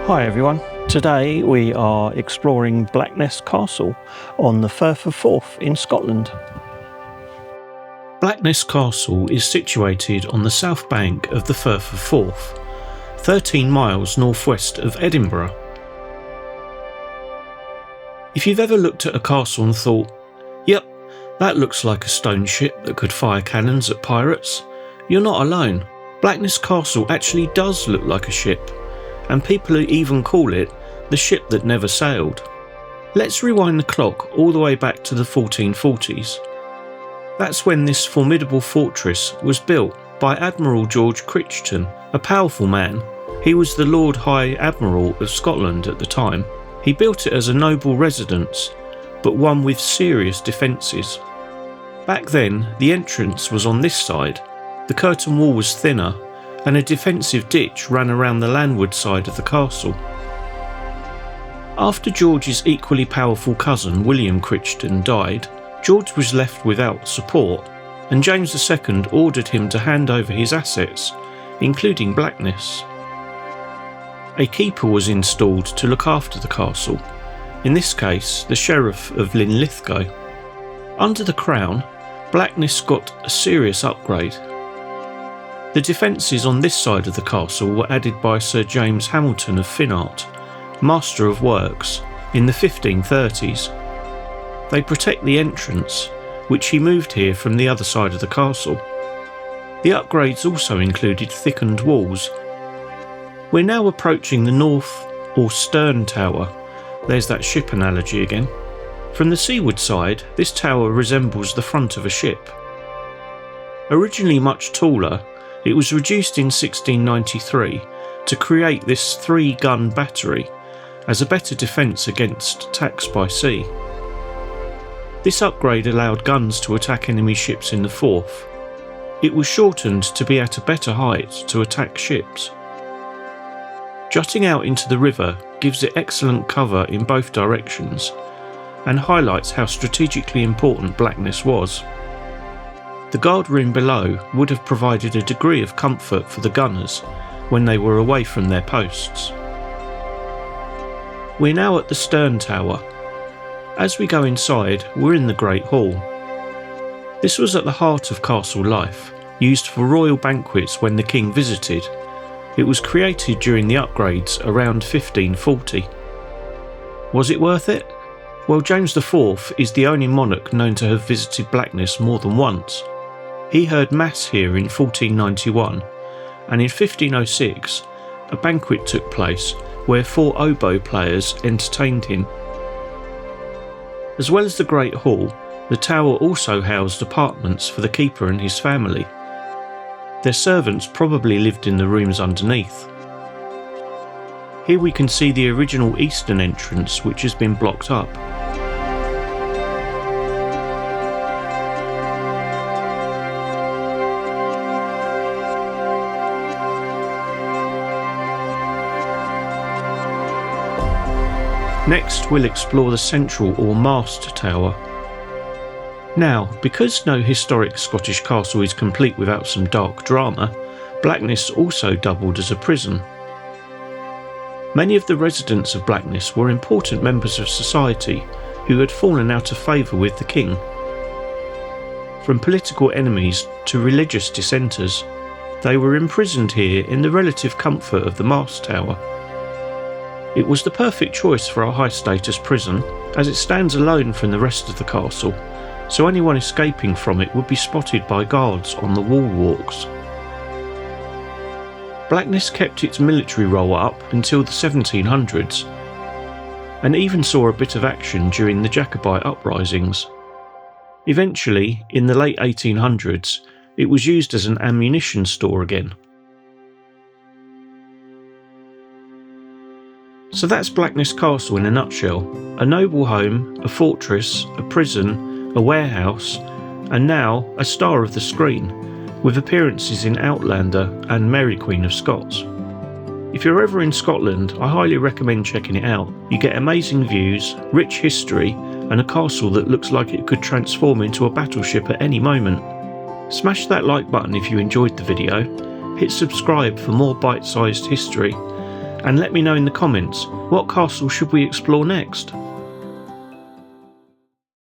Hi everyone, today we are exploring Blackness Castle on the Firth of Forth in Scotland. Blackness Castle is situated on the south bank of the Firth of Forth, 13 miles northwest of Edinburgh. If you've ever looked at a castle and thought, yep, that looks like a stone ship that could fire cannons at pirates, you're not alone. Blackness Castle actually does look like a ship, and people even call it the ship that never sailed. Let's rewind the clock all the way back to the 1440s. That's when this formidable fortress was built by Admiral George Crichton, a powerful man. He was the Lord High Admiral of Scotland at the time. He built it as a noble residence, but one with serious defences. Back then, the entrance was on this side, the curtain wall was thinner, and a defensive ditch ran around the landward side of the castle. After George's equally powerful cousin William Crichton died, George was left without support, and James II ordered him to hand over his assets, including Blackness. A keeper was installed to look after the castle, in this case the Sheriff of Linlithgow. Under the Crown, Blackness got a serious upgrade. The defences on this side of the castle were added by Sir James Hamilton of Finnart, Master of Works, in the 1530s. They protect the entrance, which he moved here from the other side of the castle. The upgrades also included thickened walls. We're now approaching the north or stern tower. There's that ship analogy again. From the seaward side, this tower resembles the front of a ship. Originally much taller, it was reduced in 1693 to create this 3-gun battery as a better defence against attacks by sea. This upgrade allowed guns to attack enemy ships in the Forth. It was shortened to be at a better height to attack ships. Jutting out into the river gives it excellent cover in both directions and highlights how strategically important Blackness was. The guard room below would have provided a degree of comfort for the gunners when they were away from their posts. We're now at the stern tower. As we go inside, we're in the Great Hall. This was at the heart of castle life, used for royal banquets when the king visited. It was created during the upgrades around 1540. Was it worth it? Well, James IV is the only monarch known to have visited Blackness more than once. He heard mass here in 1491, and in 1506 a banquet took place where 4 oboe players entertained him. As well as the Great Hall, the tower also housed apartments for the keeper and his family. Their servants probably lived in the rooms underneath. Here we can see the original eastern entrance, which has been blocked up. Next, we'll explore the central or mast tower. Now, because no historic Scottish castle is complete without some dark drama, Blackness also doubled as a prison. Many of the residents of Blackness were important members of society who had fallen out of favour with the king. From political enemies to religious dissenters, they were imprisoned here in the relative comfort of the mast tower. It was the perfect choice for a high-status prison, as it stands alone from the rest of the castle, so anyone escaping from it would be spotted by guards on the wall walks. Blackness kept its military role up until the 1700s, and even saw a bit of action during the Jacobite uprisings. Eventually, in the late 1800s, it was used as an ammunition store again. So that's Blackness Castle in a nutshell. A noble home, a fortress, a prison, a warehouse, and now a star of the screen, with appearances in Outlander and Mary Queen of Scots. If you're ever in Scotland, I highly recommend checking it out. You get amazing views, rich history, and a castle that looks like it could transform into a battleship at any moment. Smash that like button if you enjoyed the video, hit subscribe for more bite-sized history, and let me know in the comments, what castle should we explore next?